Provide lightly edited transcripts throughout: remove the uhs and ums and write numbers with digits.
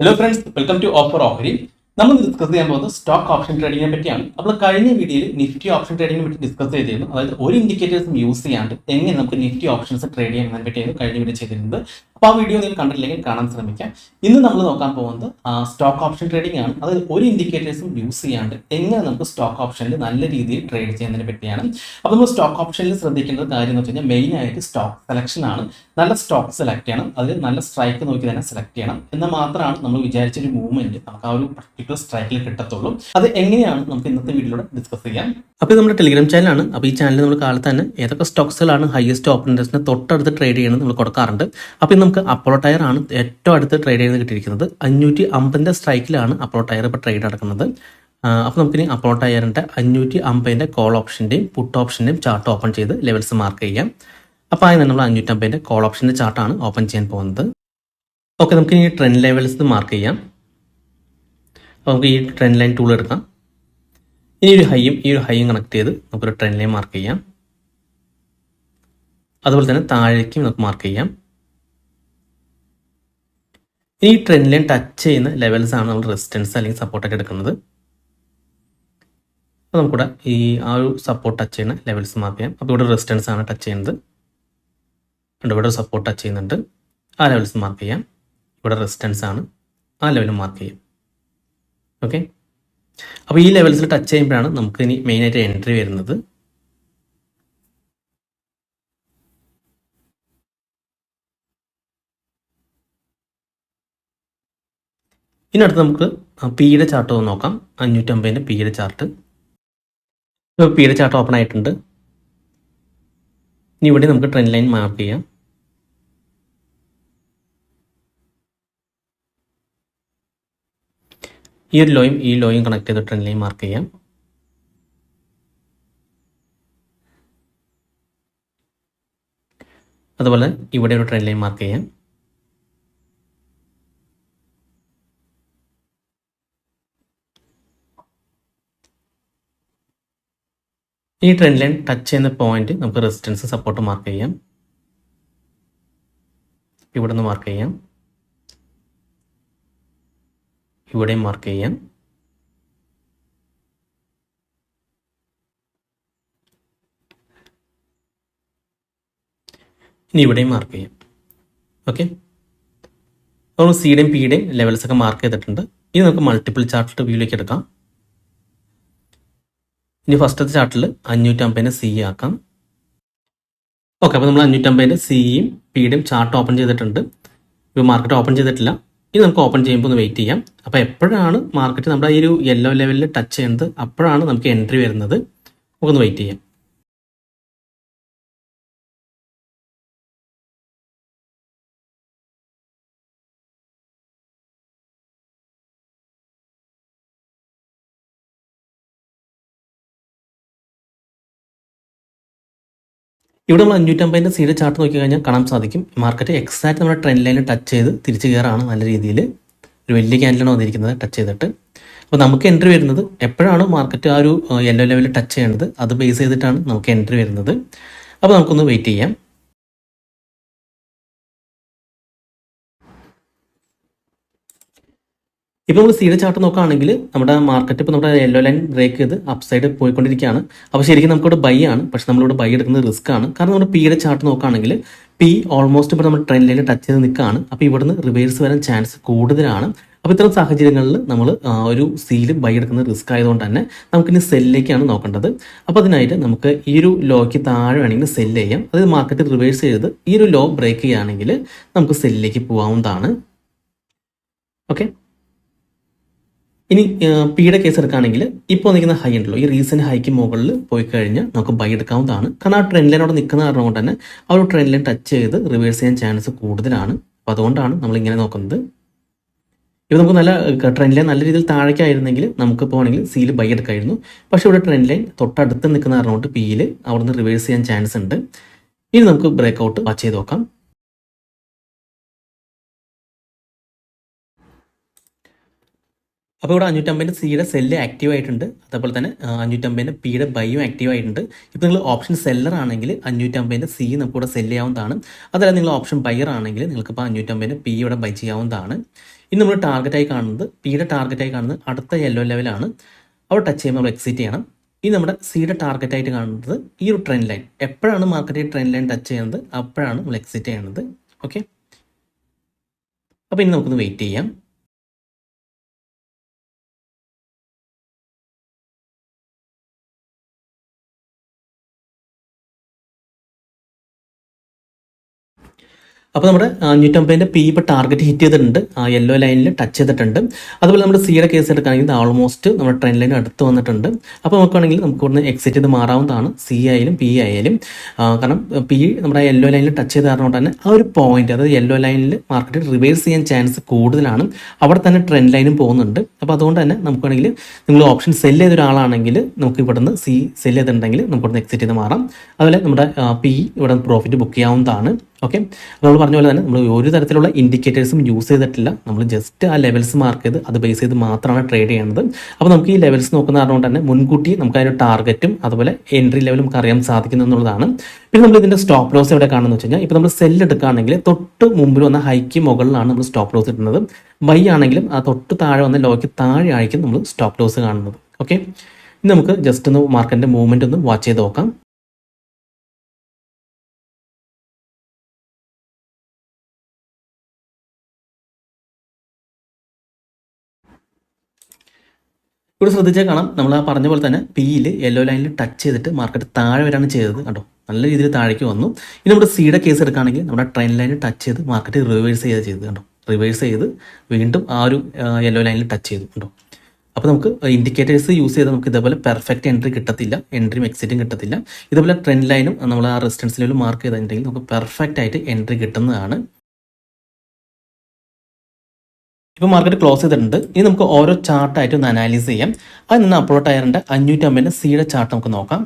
Hello friends, welcome to offer Ohari. നമ്മൾ discuss ചെയ്യാൻ പോകുന്നത് സ്റ്റോക്ക് ഓപ്ഷൻ ട്രേഡിങ്ങിനെ പറ്റിയാണ്. നമ്മൾ കഴിഞ്ഞ വീഡിയോയിൽ നിഫ്റ്റി ഓപ്ഷൻ ട്രേഡിങ്ങിനെ പറ്റി ഡിസ്കസ് ചെയ്തിരുന്നു. അതായത് ഒരു ഇൻഡിക്കേറ്റേഴ്സും യൂസ് ചെയ്യാണ്ട് എങ്ങനെ നമുക്ക് നിഫ്റ്റി ഓപ്ഷൻസ് ട്രേഡ് ചെയ്യാൻ പറ്റിയാണ് കഴിഞ്ഞ വീഡിയോ ചെയ്തിരുന്നത്. അപ്പോൾ ആ വീഡിയോ നിങ്ങൾ കണ്ടില്ലെങ്കിൽ കാണാൻ ശ്രമിക്കാം. ഇന്ന് നമ്മൾ നോക്കാൻ പോകുന്നത് സ്റ്റോക്ക് ഓപ്ഷൻ ട്രേഡിംഗ് ആണ്. അതായത് ഒരു ഇൻഡിക്കേറ്റേഴ്സും യൂസ് ചെയ്യാണ്ട് എങ്ങനെ നമുക്ക് സ്റ്റോക്ക് ഓപ്ഷനിൽ നല്ല രീതിയിൽ ട്രേഡ് ചെയ്യുന്നതിനെ പറ്റിയാണ്. അപ്പോൾ നമ്മൾ സ്റ്റോക്ക് ഓപ്ഷനിൽ ശ്രദ്ധിക്കേണ്ട കാര്യം എന്ന് വെച്ച് കഴിഞ്ഞാൽ മെയിൻ ആയിട്ട് സ്റ്റോക്ക് സെലക്ഷൻ ആണ്. നല്ല സ്റ്റോക്ക് സെലക്ട് ചെയ്യണം, അതിൽ നല്ല സ്ട്രൈക്ക് നോക്കി തന്നെ സെലക്ട് ചെയ്യണം. എന്നാൽ മാത്രമാണ് നമ്മൾ വിചാരിച്ചൊരു മൂവ്മെന്റ് നമുക്ക് ആ ഒരു പർട്ടിക്കുലർ സ്ട്രൈക്കിൽ കിട്ടത്തുള്ളൂ. അത് എങ്ങനെയാണ് നമുക്ക് ഇന്നത്തെ വീഡിയോയിലൂടെ ഡിസ്കസ് ചെയ്യാം. അപ്പോൾ നമ്മുടെ ടെലിഗ്രാം ചാനലാണ്. അപ്പോൾ ഈ ചാനലിൽ നമ്മൾ കാലത്ത് തന്നെ ഏതൊക്കെ സ്റ്റോക്സുകളാണ് ഹയസ്റ്റ് ഓപ്പൺ ഇൻട്രസ്റ്റിന് തൊട്ടടുത്ത് ട്രേഡ് ചെയ്യുന്നത് നമ്മൾ കൊടുക്കാറുണ്ട്. അപ്പോൾ നമുക്ക് അപ്പോളോ ടയർ ആണ് ഏറ്റവും അടുത്ത് ട്രേഡ് ചെയ്ത് കിട്ടിയിരിക്കുന്നത്. 550 സ്ട്രൈക്കിലാണ് അപ്പോളോ ടയർ ഇപ്പോൾ ട്രേഡ് നടക്കുന്നത്. അപ്പോൾ നമുക്കിനി അപ്പോളോ ടയറിൻ്റെ 550 കോൾ ഓപ്ഷൻ്റെയും പുട്ട് ഓപ്ഷൻ്റെയും ചാർട്ട് ഓപ്പൺ ചെയ്ത് ലെവൽസ് മാർക്ക് ചെയ്യാം. അപ്പോൾ അതിന് നമ്മൾ 550 കോൾ ഓപ്ഷൻ്റെ ചാർട്ടാണ് ഓപ്പൺ ചെയ്യാൻ പോകുന്നത്. ഓക്കെ, നമുക്ക് ഈ ട്രെൻഡ് ലെവൽസ് മാർക്ക് ചെയ്യാം. അപ്പോൾ നമുക്ക് ഈ ട്രെൻഡ് ലൈൻ ടൂൾ എടുക്കാം. ഇനി ഒരു ഹൈയും കണക്ട് ചെയ്ത് നമുക്കൊരു ട്രെൻഡ് ലൈൻ മാർക്ക് ചെയ്യാം. അതുപോലെ തന്നെ താഴേക്കും നമുക്ക് മാർക്ക് ചെയ്യാം. ഈ ട്രെൻഡ് ലൈൻ ടച്ച് ചെയ്യുന്ന ലെവൽസ് ആണ് നമ്മൾ റെസിസ്റ്റൻസ് അല്ലെങ്കിൽ സപ്പോർട്ടൊക്കെ എടുക്കുന്നത്. അപ്പോൾ നമുക്കിവിടെ ആ ഒരു സപ്പോർട്ട് ടച്ച് ചെയ്യുന്ന ലെവൽസ് മാർക്ക് ചെയ്യാം. അപ്പോൾ ഇവിടെ റെസിസ്റ്റൻസ് ആണ് ടച്ച് ചെയ്യുന്നത്. ഇവിടെ സപ്പോർട്ട് ടച്ച് ചെയ്യുന്നുണ്ട്, ആ ലെവൽസ് മാർക്ക് ചെയ്യാം. ഇവിടെ റെസിസ്റ്റൻസ് ആണ്, ആ ലെവലും മാർക്ക് ചെയ്യാം. ഓക്കെ, അപ്പോൾ ഈ ലെവൽസിൽ ടച്ച് ചെയ്യുമ്പോഴാണ് നമുക്ക് ഇനി മെയിനായിട്ട് എൻട്രി വരുന്നത്. ഇനി അടുത്ത് നമുക്ക് പിയുടെ ചാർട്ട് ഒന്ന് നോക്കാം. 550 പിയുടെ ചാർട്ട്. ഇപ്പോൾ പിയുടെ ചാർട്ട് ഓപ്പൺ ആയിട്ടുണ്ട്. ഇനി ഇവിടെ നമുക്ക് ട്രെൻഡ് ലൈൻ മാർക്ക് ചെയ്യാം. ഈ ഒരു ലോയും കണക്ട് ചെയ്ത് ട്രെൻഡ് ലൈൻ മാർക്ക് ചെയ്യാം. അതുപോലെ ഇവിടെ ഒരു ട്രെൻഡ് ലൈൻ മാർക്ക് ചെയ്യാം. ഈ ട്രെൻഡ് ലൈൻ ടച്ച് ചെയ്യുന്ന പോയിന്റ് നമുക്ക് റെസിസ്റ്റൻസ് സപ്പോർട്ട് മാർക്ക് ചെയ്യാം. ഇവിടെ നിന്ന് മാർക്ക് ചെയ്യാം, ഇവിടെയും മാർക്ക് ചെയ്യാം. ഇനി ഇവിടെയും മാർക്ക് ചെയ്യാം. ഓക്കെ, നമ്മൾ സിയുടെയും പിയുടെയും ലെവൽസ് ഒക്കെ മാർക്ക് ചെയ്തിട്ടുണ്ട്. ഇനി നമുക്ക് മൾട്ടിപ്പിൾ ചാർട്ട് വ്യൂയിലേക്ക് എടുക്കാം. ഇനി ഫസ്റ്റത്തെ ചാർട്ടിൽ 550 സി ആക്കാം. ഓക്കെ, അപ്പോൾ നമ്മൾ 550 സിയും പിയുടെയും ചാർട്ട് ഓപ്പൺ ചെയ്തിട്ടുണ്ട്. ഇപ്പോൾ മാർക്കറ്റ് ഓപ്പൺ ചെയ്തിട്ടില്ല. ഇനി നമുക്ക് ഓപ്പൺ ചെയ്യുമ്പോൾ ഒന്ന് വെയിറ്റ് ചെയ്യാം. അപ്പോൾ എപ്പോഴാണ് മാർക്കറ്റ് നമ്മുടെ ഈ ഒരു യെല്ലോ ലെവലിൽ ടച്ച് ചെയ്യുന്നത് അപ്പോഴാണ് നമുക്ക് എൻട്രി വരുന്നത്. നമുക്കൊന്ന് വെയിറ്റ് ചെയ്യാം. ഇവിടെ നമ്മൾ 550 സിയുടെ ചാർട്ട് നോക്കി കഴിഞ്ഞാൽ കാണാൻ സാധിക്കും മാർക്കറ്റ് എക്സാക്റ്റ് നമ്മുടെ ട്രെൻഡ് ലൈനിൽ ടച്ച് ചെയ്ത് തിരിച്ചു കയറാണ്. നല്ല രീതിയിൽ ഒരു വലിയ ക്യാൻഡിലാണ് വന്നിരിക്കുന്നത് ടച്ച് ചെയ്തിട്ട്. അപ്പോൾ നമുക്ക് എൻട്രി വരുന്നത് എപ്പോഴാണ് മാർക്കറ്റ് ആ ഒരു യെല്ലോ ലെവലിൽ ടച്ച് ചെയ്യേണ്ടത് അത് ബേസ് ചെയ്തിട്ടാണ് നമുക്ക് എൻട്രി വരുന്നത്. അപ്പോൾ നമുക്കൊന്ന് വെയിറ്റ് ചെയ്യാം. ഇപ്പോൾ നമ്മൾ സിയുടെ ചാർട്ട് നോക്കുകയാണെങ്കിൽ നമ്മുടെ മാർക്കറ്റ് ഇപ്പോൾ നമ്മുടെ യെല്ലോ ലൈൻ ബ്രേക്ക് ചെയ്ത് അപ്പ് സൈഡ് പോയിക്കൊണ്ടിരിക്കുകയാണ്. അപ്പോൾ ശരിക്കും നമുക്കിവിടെ ബൈ ആണ്, പക്ഷെ നമ്മളിവിടെ ബൈ എടുക്കുന്നത് റിസ്ക് ആണ്. കാരണം നമ്മുടെ പിയുടെ ചാർട്ട് നോക്കുകയാണെങ്കിൽ പി ഓൾമോസ്റ്റ് ഇപ്പോൾ നമ്മൾ ട്രെൻഡ് ലൈനിൽ ടച്ച് ചെയ്ത് നിൽക്കുകയാണ്. അപ്പോൾ ഇവിടുന്ന് റിവേഴ്സ് വരാൻ ചാൻസ് കൂടുതലാണ്. അപ്പോൾ ഇത്തരം സാഹചര്യങ്ങളിൽ നമ്മൾ ഒരു സിയിൽ ബൈ എടുക്കുന്നത് റിസ്ക് ആയതുകൊണ്ട് തന്നെ നമുക്കിനി സെല്ലിലേക്കാണ് നോക്കേണ്ടത്. അപ്പോൾ അതിനായിട്ട് നമുക്ക് ഈ ഒരു ലോയ്ക്ക് താഴെ വേണമെങ്കിൽ സെല്ല് ചെയ്യാം. അതായത് മാർക്കറ്റ് റിവേഴ്സ് ചെയ്ത് ഈ ഒരു ലോ ബ്രേക്ക് ചെയ്യുകയാണെങ്കിൽ നമുക്ക് സെല്ലിലേക്ക് പോകാവുന്നതാണ്. ഓക്കെ, ഇനി പിയുടെ കേസ് എടുക്കുകയാണെങ്കിൽ ഇപ്പോൾ നിൽക്കുന്ന ഹൈ ഉണ്ടല്ലോ, ഈ റീസെന്റ് ഹൈക്ക് മുകളിൽ പോയി കഴിഞ്ഞാൽ നമുക്ക് ബൈ എടുക്കാവുന്നതാണ്. കാരണം ആ ട്രെൻഡ് ലൈനോടെ നിൽക്കുന്ന കാരണം കൊണ്ട് തന്നെ ആ ഒരു ട്രെൻഡ് ലൈൻ ടച്ച് ചെയ്ത് റിവേഴ്സ് ചെയ്യാൻ ചാൻസ് കൂടുതലാണ്. അപ്പോൾ അതുകൊണ്ടാണ് നമ്മൾ ഇങ്ങനെ നോക്കുന്നത്. ഇപ്പോൾ നമുക്ക് നല്ല ട്രെൻഡ് ലൈൻ നല്ല രീതിയിൽ താഴേക്കായിരുന്നെങ്കിൽ നമുക്ക് പോകണമെങ്കിൽ സിയിൽ ബൈ എടുക്കായിരുന്നു. പക്ഷേ ഇവിടെ ട്രെൻഡ് ലൈൻ തൊട്ടടുത്ത് നിൽക്കുന്ന കാരണം കൊണ്ട് പിയിൽ അവിടുന്ന് റിവേഴ്സ് ചെയ്യാൻ ചാൻസ് ഉണ്ട്. ഇനി നമുക്ക് ബ്രേക്ക് ഔട്ട് വാച്ച് ചെയ്ത് നോക്കാം. അപ്പോൾ ഇവിടെ 550 സിയുടെ സെല്ല് ആക്റ്റീവ് ആയിട്ടുണ്ട്. അതേപോലെ തന്നെ 550 പിയുടെ ബൈയും ആക്റ്റീവ് ആയിട്ടുണ്ട്. ഇപ്പോൾ നിങ്ങൾ ഓപ്ഷൻ സെല്ലർ ആണെങ്കിൽ 550 സി നമുക്ക് ഇവിടെ സെല് ചെയ്യാവുന്നതാണ്. അതല്ല നിങ്ങൾ ഓപ്ഷൻ ബയർ ആണെങ്കിൽ നിങ്ങൾക്ക് ഇപ്പോൾ 550 പി ഇവിടെ ബൈ ചെയ്യാവുന്നതാണ്. ഇനി നമ്മൾ ടാർഗറ്റായി കാണുന്നത് പിയുടെ ടാർഗറ്റായി കാണുന്നത് അടുത്ത യെല്ലോ ലെവലാണ്. അവിടെ ടച്ച് ചെയ്യുമ്പോൾ നമ്മൾ എക്സിറ്റ് ചെയ്യണം. ഇനി നമ്മുടെ സിയുടെ ടാർഗറ്റായിട്ട് കാണുന്നത് ഈ ഒരു ട്രെൻഡ് ലൈൻ. എപ്പോഴാണ് മാർക്കറ്റ് ട്രെൻഡ് ലൈൻ ടച്ച് ചെയ്യുന്നത് അപ്പോഴാണ് നമ്മൾ എക്സിറ്റ് ചെയ്യുന്നത്. ഓക്കെ, അപ്പോൾ ഇനി നമുക്കൊന്ന് വെയിറ്റ് ചെയ്യാം. അപ്പോൾ നമ്മുടെ 550 പി ഇപ്പോൾ ടാർഗറ്റ് ഹിറ്റ് ചെയ്തിട്ടുണ്ട്, ആ യെല്ലോ ലൈനിൽ ടച്ച് ചെയ്തിട്ടുണ്ട്. അതുപോലെ നമ്മുടെ സിയുടെ കേസ് എടുക്കുകയാണെങ്കിൽ ഓൾമോസ്റ്റ് നമ്മുടെ ട്രെൻഡ് ലൈൻ അടുത്ത് വന്നിട്ടുണ്ട്. അപ്പോൾ നോക്കുകയാണെങ്കിൽ നമുക്ക് ഇവിടുന്ന് എക്സിറ്റ് ചെയ്ത് മാറാവുന്നതാണ്, സി ആയാലും പി ആയാലും. കാരണം പി നമ്മുടെ യെല്ലോ ലൈനിൽ ടച്ച് ചെയ്ത് കാരണം തന്നെ ആ ഒരു പോയിന്റ്, അതായത് യെല്ലോ ലൈനിൽ മാർക്കറ്റ് റിവേഴ്സ് ചെയ്യാൻ ചാൻസ് കൂടുതലാണ്. അവിടെ തന്നെ ട്രെൻഡ് ലൈനും പോകുന്നുണ്ട്. അപ്പോൾ അതുകൊണ്ട് തന്നെ നമുക്കാണെങ്കിൽ നിങ്ങൾ ഓപ്ഷൻ സെല് ചെയ്ത ഒരാളാണെങ്കിൽ നമുക്ക് ഇവിടുന്ന് സി സെല് ചെയ്തിട്ടുണ്ടെങ്കിൽ നമുക്ക് ഇവിടുന്ന് എക്സിറ്റ് ചെയ്ത് മാറാം. അതുപോലെ നമ്മുടെ പി ഇവിടെ പ്രോഫിറ്റ് ബുക്ക് ചെയ്യാവുന്നതാണ്. ഓക്കെ, നമ്മൾ പറഞ്ഞ പോലെ തന്നെ നമ്മൾ ഒരു തരത്തിലുള്ള ഇൻഡിക്കേറ്റേഴ്സും യൂസ് ചെയ്തിട്ടില്ല. നമ്മൾ ജസ്റ്റ് ആ ലെവൽസ് മാർക്ക് ചെയ്ത് അത് ബേസ് ചെയ്ത് മാത്രമാണ് ട്രേഡ് ചെയ്യുന്നത്. അപ്പോൾ നമുക്ക് ഈ ലെവൽസ് നോക്കുന്ന കാരണം തന്നെ മുൻകൂട്ടി നമുക്ക് അതിൻ്റെ ടാർഗറ്റും അതുപോലെ എൻട്രി ലെവലും നമുക്ക് അറിയാൻ സാധിക്കുന്നു എന്നുള്ളതാണ്. പിന്നെ നമ്മൾ ഇതിൻ്റെ സ്റ്റോപ്പ് ലോസ് എവിടെ കാണുന്നത് വെച്ച് കഴിഞ്ഞാൽ, ഇപ്പോൾ നമ്മൾ സെല്ല് എടുക്കുകയാണെങ്കിൽ തൊട്ട് മുമ്പിൽ വന്ന ഹൈക്ക് മുകളിലാണ് നമ്മൾ സ്റ്റോപ്പ് ലോസ് ഇടുന്നത്. ബൈ ആണെങ്കിലും ആ തൊട്ട് താഴെ വന്ന ലോയ്ക്ക് താഴെ ആയിരിക്കും നമ്മൾ സ്റ്റോപ്പ് ലോസ് കാണുന്നത്. ഓക്കെ, ഇനി നമുക്ക് ജസ്റ്റ് ഒന്ന് മാർക്കറ്റിൻ്റെ മൂവ്മെൻറ്റ് ഒന്ന് വാച്ച് ചെയ്ത് നോക്കാം. ഇവിടെ ശ്രദ്ധിച്ചാൽ കാണാം, നമ്മൾ ആ പറഞ്ഞ പോലെ തന്നെ പിയിൽ യെല്ലോ ലൈനിൽ ടച്ച് ചെയ്തിട്ട് മാർക്കറ്റ് താഴെ വരാണ് ചെയ്തത്. കണ്ടോ, നല്ല രീതിയിൽ താഴേക്ക് വന്നു. ഇനി നമ്മുടെ സിയുടെ കേസ് എടുക്കുകയാണെങ്കിൽ നമ്മുടെ ട്രെൻഡ് ലൈനിൽ ടച്ച് ചെയ്ത് മാർക്കറ്റ് റിവേഴ്സ് ചെയ്ത് കണ്ടോ, റിവേഴ്സ് ചെയ്ത് വീണ്ടും ആ ഒരു യെല്ലോ ലൈനിൽ ടച്ച് ചെയ്തു. കണ്ടോ, അപ്പോൾ നമുക്ക് ഇൻഡിക്കേറ്റേഴ്സ് യൂസ് ചെയ്താൽ നമുക്ക് ഇതേപോലെ പെർഫെക്റ്റ് എൻട്രി കിട്ടത്തില്ല, എൻട്രിയും എക്സിറ്റും കിട്ടത്തില്ല. ഇതേപോലെ ട്രെൻഡ് ലൈനും നമ്മൾ ആ റെസിസ്റ്റൻസ് ലെവൽ മാർക്ക് ചെയ്തിട്ടുണ്ടെങ്കിൽ നമുക്ക് പെർഫെക്റ്റ് ആയിട്ട് എൻട്രി കിട്ടുന്നതാണ്. ഇപ്പോൾ മാർക്കറ്റ് ക്ലോസ് ചെയ്തിട്ടുണ്ട്. ഇനി നമുക്ക് ഓരോ ചാർട്ടായിട്ട് ഒന്ന് അനാലിസ് ചെയ്യാം. അതിൽ നിന്ന് അപ്പോളോ ടയറിൻ്റെ 550 സിയുടെ ചാർട്ട് നമുക്ക് നോക്കാം.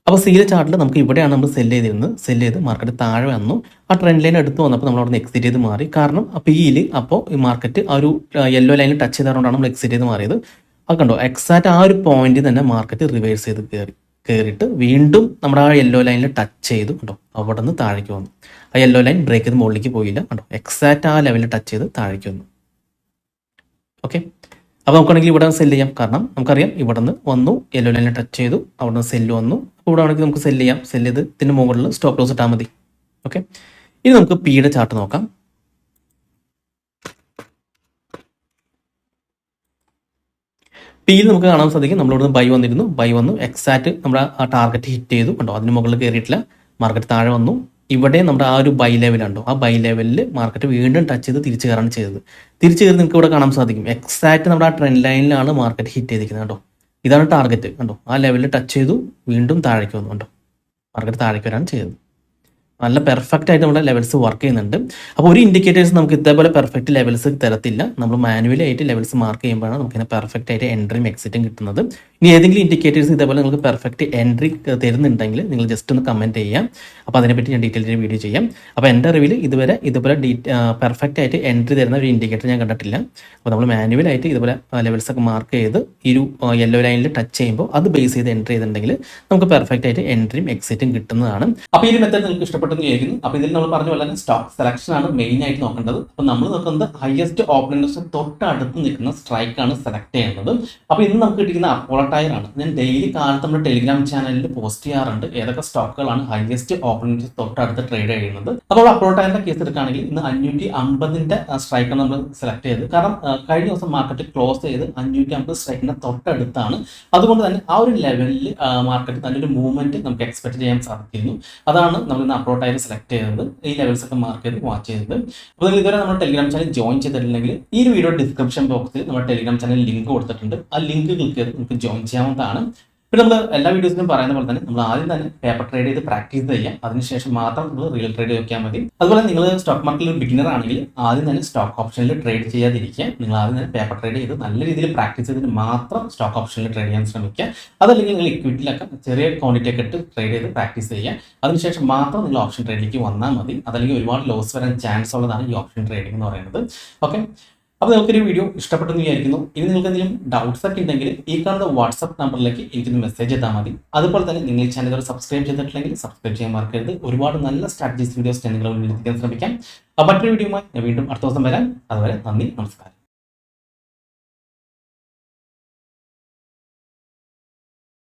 അപ്പോൾ സിയുടെ ചാർട്ടിൽ നമുക്ക് ഇവിടെയാണ് നമ്മൾ സെല് ചെയ്തിരുന്നത്. സെല് ചെയ്ത് മാർക്കറ്റ് താഴെ വന്നു. ആ ട്രെൻഡ് ലൈൻ എടുത്ത് വന്നപ്പോൾ നമ്മൾ അവിടെ നിന്ന് എക്സിറ്റ് ചെയ്ത് മാറി. കാരണം പിയിൽ അപ്പോൾ ഈ മാർക്കറ്റ് ആ ഒരു യെല്ലോ ലൈനിൽ ടച്ച് ചെയ്തുകൊണ്ടാണ് നമ്മൾ എക്സിറ്റ് ചെയ്ത് മാറിയത്. അത് കണ്ടോ, എക്സാക്റ്റ് ആ ഒരു പോയിന്റിൽ തന്നെ മാർക്കറ്റ് റിവേഴ്സ് ചെയ്ത് കയറിയിട്ട് വീണ്ടും നമ്മുടെ ആ യെല്ലോ ലൈനിൽ ടച്ച് ചെയ്തു. കണ്ടോ, അവിടെ നിന്ന് താഴേക്ക് വന്നു. ആ യെല്ലോ ലൈൻ ബ്രേക്ക് ചെയ്ത് മുകളിലേക്ക് പോയില്ല. കണ്ടോ, എക്സാക്റ്റ് ആ ലെവലിൽ ടച്ച് ചെയ്ത് താഴേക്ക് വന്നു. ഓക്കെ, അപ്പോൾ നമുക്കാണെങ്കിൽ ഇവിടെ സെല് ചെയ്യാം. കാരണം നമുക്കറിയാം ഇവിടെ നിന്ന് വന്നു, യെല്ലോ ലൈനിൽ ടച്ച് ചെയ്തു, അവിടെ നിന്ന് സെല്ല് വന്നു. അപ്പോൾ ഇവിടെ ആണെങ്കിൽ നമുക്ക് സെല് ചെയ്യാം. സെല് ചെയ്ത് ഇതിൻ്റെ മുകളിൽ സ്റ്റോപ്പ് ലോസ് ഇട്ടാൽ മതി. ഓക്കെ, ഇനി നമുക്ക് പിയുടെ ചാർട്ട് നോക്കാം. പിയിൽ നമുക്ക് കാണാൻ സാധിക്കും നമ്മളിവിടുന്ന് ബൈ വന്നിരുന്നു, ബൈ വന്നു, എക്സാക്റ്റ് നമ്മുടെ ആ ടാർഗറ്റ് ഹിറ്റ് ചെയ്തു. കണ്ടോ, അതിന് മുകളിൽ കയറിയിട്ടില്ല, മാർക്കറ്റ് താഴെ വന്നു. ഇവിടെ നമ്മുടെ ആ ഒരു ബൈ ലെവലുണ്ടോ, ആ ബൈ ലെവലിൽ മാർക്കറ്റ് വീണ്ടും ടച്ച് ചെയ്ത് തിരിച്ചു കയറാണ് ചെയ്തത്. തിരിച്ചു കയറി നിങ്ങൾക്ക് ഇവിടെ കാണാൻ സാധിക്കും എക്സാക്റ്റ് നമ്മുടെ ആ ട്രെൻഡ് ലൈനിലാണ് മാർക്കറ്റ് ഹിറ്റ് ചെയ്തിരിക്കുന്നത്. കണ്ടോ, ഇതാണ് ടാർഗറ്റ്. കണ്ടോ, ആ ലെവലിൽ ടച്ച് ചെയ്തു, വീണ്ടും താഴേക്ക് വന്നു. കണ്ടോ, മാർക്കറ്റ് താഴേക്ക് വരാണ് ചെയ്തത്. നല്ല പെർഫെക്റ്റ് ആയിട്ട് നമ്മുടെ ലെവൽസ് വർക്ക് ചെയ്യുന്നുണ്ട്. അപ്പോൾ ഒരു ഇൻഡിക്കേറ്റേഴ്സ് നമുക്ക് ഇതേപോലെ പെർഫെക്റ്റ് ലെവൽസ് തരത്തില്ല. നമ്മൾ മാനുവലി ആയിട്ട് ലെവൽസ് മാർക്ക് ചെയ്യുമ്പോഴാണ് നമുക്ക് ഇങ്ങനെ പെർഫെക്റ്റ് ആയിട്ട് എൻട്രിയും എക്സിറ്റും കിട്ടുന്നത്. ഇനി ഏതെങ്കിലും ഇൻഡിക്കേറ്റേഴ്സ് ഇതേപോലെ നിങ്ങൾക്ക് പെർഫെക്റ്റ് എൻട്രി തരുന്നുണ്ടെങ്കിൽ നിങ്ങൾ ജസ്റ്റ് ഒന്ന് കമൻറ്റ് ചെയ്യാം. അപ്പോൾ അതിനെപ്പറ്റി ഞാൻ ഡീറ്റെയിൽ വീഡിയോ ചെയ്യാം. അപ്പോൾ എൻ്റെ അറിവിൽ ഇതുവരെ ഇതുപോലെ പെർഫെക്റ്റ് ആയിട്ട് എൻട്രി തരുന്ന ഒരു ഇൻഡിക്കേറ്റർ ഞാൻ കണ്ടിട്ടില്ല. അപ്പോൾ നമ്മൾ മാനുവലായിട്ട് ഇതുപോലെ ലെവൽസ് ഒക്കെ മാർക്ക് ചെയ്ത് ഈ ഒരു യെല്ലോ ലൈനിൽ ടച്ച് ചെയ്യുമ്പോൾ അത് ബേസ് ചെയ്ത് എൻട്രി ചെയ്തിട്ടുണ്ടെങ്കിൽ നമുക്ക് പെർഫെക്റ്റ് ആയിട്ട് എൻട്രിയും എക്സിറ്റും കിട്ടുന്നതാണ്. അപ്പോൾ ഈ മെത്തേഡ് നിങ്ങൾക്ക് ഇഷ്ടപ്പെട്ടെന്ന് വിചാരിക്കുന്നു. അപ്പോൾ ഇതിൽ നമ്മൾ പറഞ്ഞ പോലെ തന്നെ സ്റ്റോക്ക് സെലക്ഷൻ ആണ് മെയിൻ ആയിട്ട് നോക്കേണ്ടത്. അപ്പോൾ നമ്മൾ നോക്കുന്നത് ഹയസ്റ്റ് ഓപ്പണിംഗ് ഇൻട്രസ്റ്റ് തൊട്ടടുത്ത് നിൽക്കുന്ന സ്ട്രൈക്കാണ് സെലക്ട് ചെയ്യുന്നത്. അപ്പോൾ ഇന്ന് നമുക്ക് കിട്ടിക്കുന്ന അപ്പോളോ ടയർ ആണ്. ഞാൻ ഡെയിലി കാലത്ത് നമ്മുടെ ടെലിഗ്രാം ചാനലിൽ പോസ്റ്റ് ചെയ്യാറുണ്ട് ഏതൊക്കെ സ്റ്റോക്കുകളാണ് ഹയസ്റ്റ് ഓപ്പണിംഗ് ഇൻട്രസ്റ്റ് തൊട്ടടുത്ത് ട്രേഡ് ചെയ്യുന്നത്. അപ്പോൾ അപ്പോളോ ടയറിന്റെ കേസ് എടുക്കുകയാണെങ്കിൽ ഇന്ന് 550ന്റെ സ്ട്രൈക്കാണ് നമ്മൾ സെലക്ട് ചെയ്തത്. കാരണം കഴിഞ്ഞ ദിവസം മാർക്കറ്റ് ക്ലോസ് ചെയ്ത് 550 സ്ട്രൈക്കിന്റെ തൊട്ടടുത്താണ്. അതുകൊണ്ട് തന്നെ ആ ഒരു ലെവലിൽ മാർക്കറ്റ് നല്ലൊരു മൂവ്മെന്റ് നമുക്ക് എക്സ്പെക്ട് ചെയ്യാൻ സാധിക്കുന്നു. അതാണ് നമ്മൾ ഇന്ന് അപ്പോളോ ടയർ സെലക്ട് ചെയ്തത്. ഈ ലെവൽസ് ഒക്കെ മാർക്ക് ചെയ്ത് വാച്ച് ചെയ്തത്. അപ്പോൾ നിങ്ങൾ ഇതുവരെ നമ്മുടെ ടെലിഗ്രാം ചാനൽ ജോയിൻ ചെയ്തിട്ടില്ലെങ്കിൽ ഈ ഒരു വീഡിയോ ഡിസ്ക്രിപ്ഷൻ ബോക്സിൽ നമ്മുടെ ടെലിഗ്രാം ചാനൽ ലിങ്ക് കൊടുത്തിട്ടുണ്ട്. ആ ലിങ്ക് ക്ലിക്ക് ചെയ്ത് നിങ്ങൾക്ക് ജോയിൻ ചെയ്യാവുന്നതാണ്. പിന്നെ നമ്മൾ എല്ലാ വീഡിയോസിലും പറയുന്ന പോലെ തന്നെ നമ്മൾ ആദ്യം തന്നെ പേപ്പർ ട്രേഡ് ചെയ്ത് പ്രാക്ടീസ് ചെയ്യാം. അതിനുശേഷം മാത്രം നമ്മൾ റിയൽ ട്രേഡ് നോക്കിയാൽ മതി. അതുപോലെ നിങ്ങൾ സ്റ്റോക്ക് മാർക്കറ്റിൽ ഒരു ബിഗിനർ ആണെങ്കിൽ ആദ്യം തന്നെ സ്റ്റോക്ക് ഓപ്ഷനിൽ ട്രേഡ് ചെയ്യാതിരിക്കുക. നിങ്ങൾ ആദ്യം തന്നെ പേപ്പർ ട്രേഡ് ചെയ്ത് നല്ല രീതിയിൽ പ്രാക്ടീസ് ചെയ്തിട്ട് മാത്രം സ്റ്റോക്ക് ഓപ്ഷനിൽ ട്രേഡ് ചെയ്യാൻ ശ്രമിക്കുക. അതല്ലെങ്കിൽ നിങ്ങൾ ഇക്വിറ്റിയിലൊക്കെ ചെറിയ ക്വാണ്ടിറ്റി ഒക്കെ ഇട്ട് ട്രേഡ് ചെയ്ത് പ്രാക്ടീസ് ചെയ്യുക. അതിനുശേഷം മാത്രം നിങ്ങൾ ഓപ്ഷൻ ട്രേഡിലേക്ക് വന്നാൽ മതി. അതല്ലെങ്കിൽ ഒരുപാട് ലോസ് വരാൻ ചാൻസ് ഉള്ളതാണ് ഈ ഓപ്ഷൻ ട്രേഡിംഗ് എന്ന് പറയുന്നത്. ഓക്കെ, അപ്പോൾ നിങ്ങൾക്കൊരു വീഡിയോ ഇഷ്ടപ്പെട്ടെന്ന് വിചാരിക്കുന്നു. ഇനി നിങ്ങൾക്ക് എന്തെങ്കിലും ഡൗട്ട്സ് ഒക്കെ ഉണ്ടെങ്കിൽ ഈ കാണുന്ന വാട്സ്ആപ്പ് നമ്പറിലേക്ക് എനിക്കൊന്ന് മെസ്സേജ് ചെയ്താൽ മതി. അതുപോലെ തന്നെ നിങ്ങൾ ഈ ചാനൽ സബ്സ്ക്രൈബ് ചെയ്തിട്ടില്ലെങ്കിൽ സബ്സ്ക്രൈബ് ചെയ്യാൻ മറക്കരുത്. ഒരുപാട് നല്ല സ്ട്രാറ്റജീസ് വീഡിയോസ് ഞാൻ നിങ്ങളുടെ മുന്നിൽ എത്തിക്കാൻ ശ്രമിക്കാം. മറ്റൊരു വീഡിയോയുമായി ഞാൻ വീണ്ടും അടുത്ത ദിവസം വരാം. അതുവരെ നന്ദി, നമസ്കാരം.